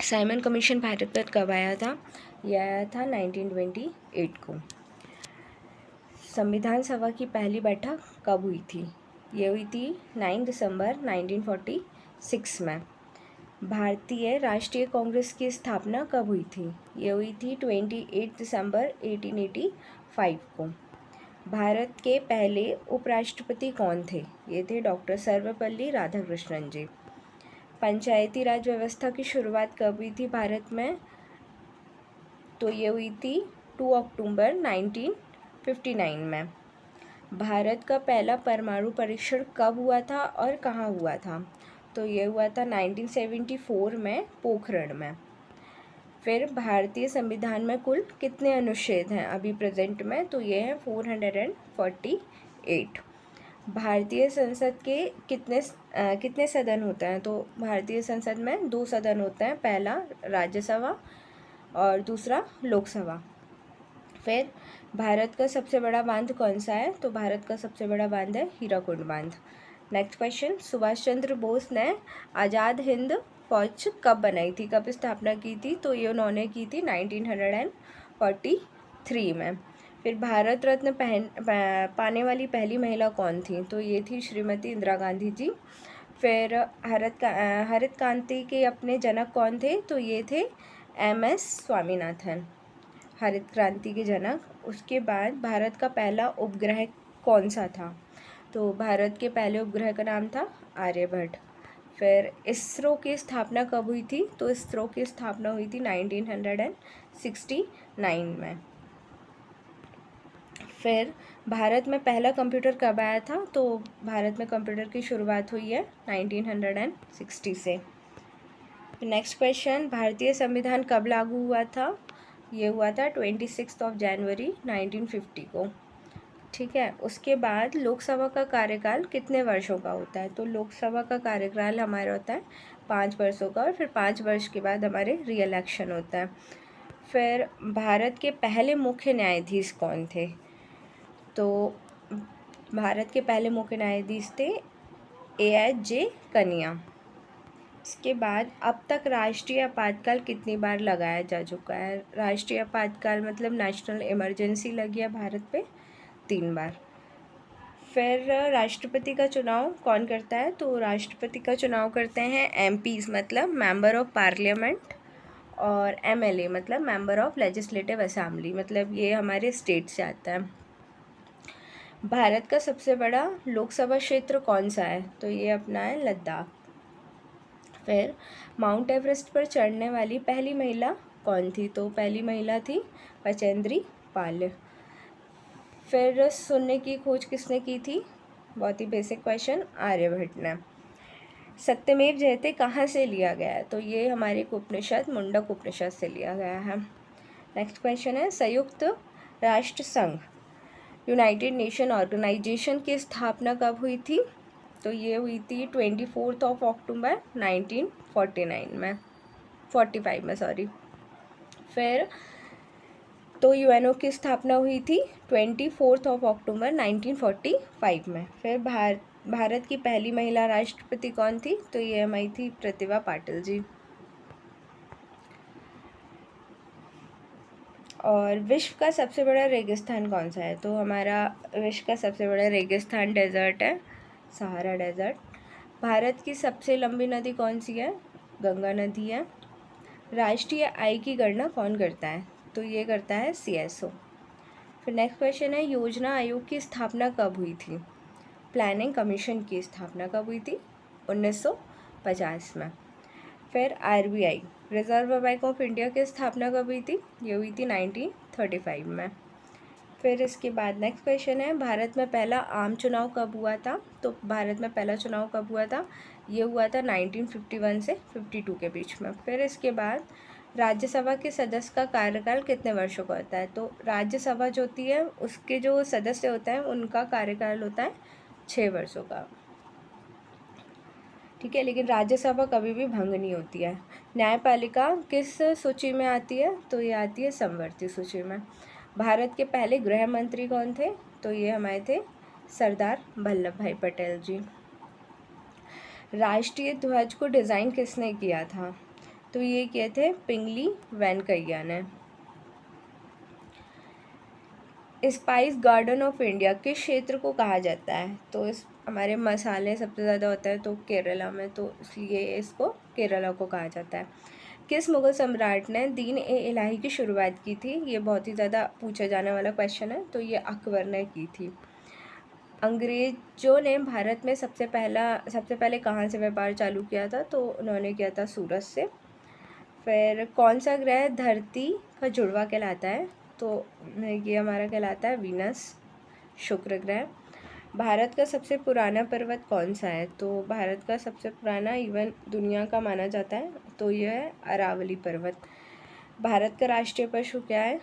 Simon commission Bharat पर कब आया था? यह आया था 1928 को। संविधान सभा की पहली बैठक कब हुई थी? ये हुई थी 9 दिसंबर 1946 में। भारतीय राष्ट्रीय कांग्रेस की स्थापना कब हुई थी? ये हुई थी 28 दिसंबर 1885 को। भारत के पहले उपराष्ट्रपति कौन थे? ये थे डॉक्टर सर्वपल्ली राधाकृष्णन जी। पंचायती राज व्यवस्था की शुरुआत कब हुई थी भारत में? तो ये हुई थी 2 अक्टूबर 1959 में। भारत का पहला परमाणु परीक्षण कब हुआ था और कहाँ हुआ था? तो ये हुआ था 1974 में, पोखरण में। फिर भारतीय संविधान में कुल कितने अनुच्छेद हैं अभी प्रेजेंट में? तो ये है 448। भारतीय संसद के कितने सदन होते हैं? तो भारतीय संसद में 2 सदन होते हैं, पहला राज्यसभा और दूसरा लोकसभा। फिर भारत का सबसे बड़ा बांध कौन सा है? तो भारत का सबसे बड़ा बांध है हीराकुंड बांध। नेक्स्ट क्वेश्चन, सुभाष चंद्र बोस ने आज़ाद हिंद फौज कब बनाई थी, कब स्थापना की थी? तो ये उन्होंने की थी 1943 में। फिर भारत रत्न पाने वाली पहली महिला कौन थी? तो ये थी श्रीमती इंदिरा गांधी जी। फिर हरित क्रांति के अपने जनक कौन थे? तो ये थे MS स्वामीनाथन, हरित क्रांति के जनक। उसके बाद भारत का पहला उपग्रह कौन सा था? तो भारत के पहले उपग्रह का नाम था आर्यभट्ट। फिर इसरो की स्थापना कब हुई थी? तो इसरो की स्थापना हुई थी 1969 में। फिर भारत में पहला कंप्यूटर कब आया था? तो भारत में कंप्यूटर की शुरुआत हुई है 1960 से। नेक्स्ट क्वेश्चन, भारतीय संविधान कब लागू हुआ था? ये हुआ था 26 जनवरी 1950 को। ठीक है। उसके बाद लोकसभा का कार्यकाल कितने वर्षों का होता है? तो लोकसभा का कार्यकाल हमारा होता है 5 वर्षों का, और फिर 5 वर्ष के बाद हमारे री इलेक्शन होता है। फिर भारत के पहले मुख्य न्यायाधीश कौन थे? तो भारत के पहले मुख्य न्यायाधीश थे AHJ कनिया। इसके बाद अब तक राष्ट्रीय आपातकाल कितनी बार लगाया जा चुका है? राष्ट्रीय आपातकाल मतलब नेशनल इमरजेंसी लगी है भारत पे 3 बार। फिर राष्ट्रपति का चुनाव कौन करता है? तो राष्ट्रपति का चुनाव करते हैं MPs मतलब मेंबर ऑफ पार्लियामेंट, और MLA मतलब मेंबर ऑफ लेजिस्लेटिव असेंबली, मतलब ये हमारे स्टेट से आता है। भारत का सबसे बड़ा लोकसभा क्षेत्र कौन सा है? तो ये अपना है लद्दाख। फिर माउंट एवरेस्ट पर चढ़ने वाली पहली महिला कौन थी? तो पहली महिला थी बचेंद्री पाल। फिर शून्य की खोज किसने की थी? बहुत ही बेसिक क्वेश्चन, आर्यभट्ट ने। सत्यमेव जयते कहाँ से लिया गया है? तो ये हमारे उपनिषद मुंडक उपनिषद से लिया गया है। नेक्स्ट क्वेश्चन है, संयुक्त राष्ट्र संघ यूनाइटेड नेशन ऑर्गेनाइजेशन की स्थापना कब हुई थी? तो ये हुई थी 24 अक्टूबर 1949 में, 45 में सॉरी। फिर तो UNO की स्थापना हुई थी 24 अक्टूबर 1945 में। फिर भारत की पहली महिला राष्ट्रपति कौन थी? तो ये हमारी थी प्रतिभा पाटिल जी। और विश्व का सबसे बड़ा रेगिस्तान कौन सा है? तो हमारा विश्व का सबसे बड़ा रेगिस्तान डेजर्ट है, सहारा डेजर्ट। भारत की सबसे लंबी नदी कौन सी है? गंगा नदी है। राष्ट्रीय आय की गणना कौन करता है? तो ये करता है CSO। फिर नेक्स्ट क्वेश्चन है, योजना आयोग की स्थापना कब हुई थी? प्लानिंग कमीशन की स्थापना कब हुई थी? 1950 में। फिर RBI reserve bank of India की स्थापना कब हुई थी? ये हुई थी 1935 में। फिर इसके बाद नेक्स्ट क्वेश्चन है, भारत में पहला आम चुनाव कब हुआ था? तो भारत में पहला चुनाव कब हुआ था? ये हुआ था 1951 से 52 के बीच में। फिर इसके बाद राज्यसभा के सदस्य का कार्यकाल कितने वर्षों का होता है? तो राज्यसभा जो होती है उसके जो सदस्य होते हैं उनका कार्यकाल होता है 6 वर्षों का। ठीक है, लेकिन राज्यसभा कभी भी भंग नहीं होती है। न्यायपालिका किस सूची में आती है? तो ये आती है समवर्ती सूची में। भारत के पहले गृह मंत्री कौन थे? तो ये हमारे थे सरदार वल्लभ भाई पटेल जी। राष्ट्रीय ध्वज को डिज़ाइन किसने किया था? तो ये किए थे पिंगली वेंकैया ने। स्पाइस गार्डन ऑफ इंडिया किस क्षेत्र को कहा जाता है? तो इस हमारे मसाले सबसे ज़्यादा होता है तो केरला में, तो इसलिए इसको केरला को कहा जाता है। किस मुग़ल सम्राट ने दीन ए इलाही की शुरुआत की थी? ये बहुत ही ज़्यादा पूछा जाने वाला क्वेश्चन है, तो ये अकबर ने की थी। अंग्रेज़ों ने भारत में सबसे पहले कहाँ से व्यापार चालू किया था? तो उन्होंने किया था सूरत से। फिर कौन सा ग्रह धरती का जुड़वा कहलाता है? तो ये हमारा कहलाता है वीनस, शुक्र ग्रह। भारत का सबसे पुराना पर्वत कौन सा है? तो भारत का सबसे पुराना इवन दुनिया का माना जाता है तो यह है अरावली पर्वत। भारत का राष्ट्रीय पशु क्या है?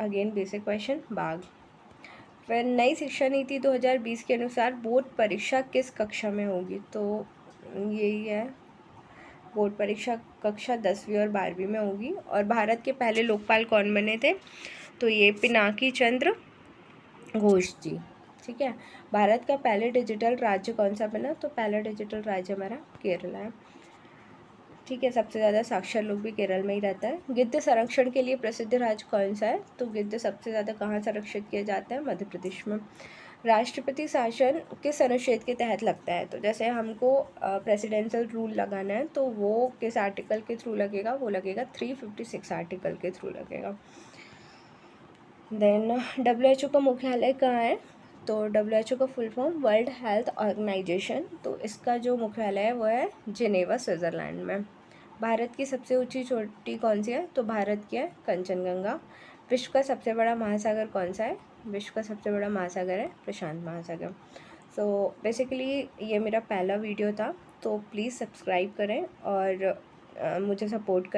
अगेन बेसिक क्वेश्चन, बाघ। फिर नई शिक्षा नीति 2020 के अनुसार बोर्ड परीक्षा किस कक्षा में होगी? तो यही है, बोर्ड परीक्षा कक्षा 10वीं और 12वीं में होगी। और भारत के पहले लोकपाल कौन बने थे? तो ये पिनाकी चंद्र घोष जी। ठीक है। भारत का पहले डिजिटल राज्य कौन सा बना? तो पहला डिजिटल राज्य हमारा केरल है। ठीक है, सबसे ज़्यादा साक्षर लोग भी केरल में ही रहता है। गिद्ध संरक्षण के लिए प्रसिद्ध राज्य कौन सा है? तो गिद्ध सबसे ज़्यादा कहाँ संरक्षित किया जाता है? मध्य प्रदेश में। राष्ट्रपति शासन किस अनुच्छेद के तहत लगता है? तो जैसे हमको प्रेसिडेंशियल रूल लगाना है तो वो किस आर्टिकल के थ्रू लगेगा? वो लगेगा 356 आर्टिकल के थ्रू लगेगा। देन WHO का मुख्यालय कहाँ है? तो WHO का full form world health organization, तो इसका जो मुख्यालय है वो है जिनेवा, स्विट्ज़रलैंड में। भारत की सबसे ऊंची चोटी कौन सी है? तो भारत की है कंचनजंगा। विश्व का सबसे बड़ा महासागर कौन सा है? विश्व का सबसे बड़ा महासागर है प्रशांत महासागर। सो बेसिकली ये मेरा पहला वीडियो था, तो प्लीज़ सब्सक्राइब करें और मुझे सपोर्ट करें।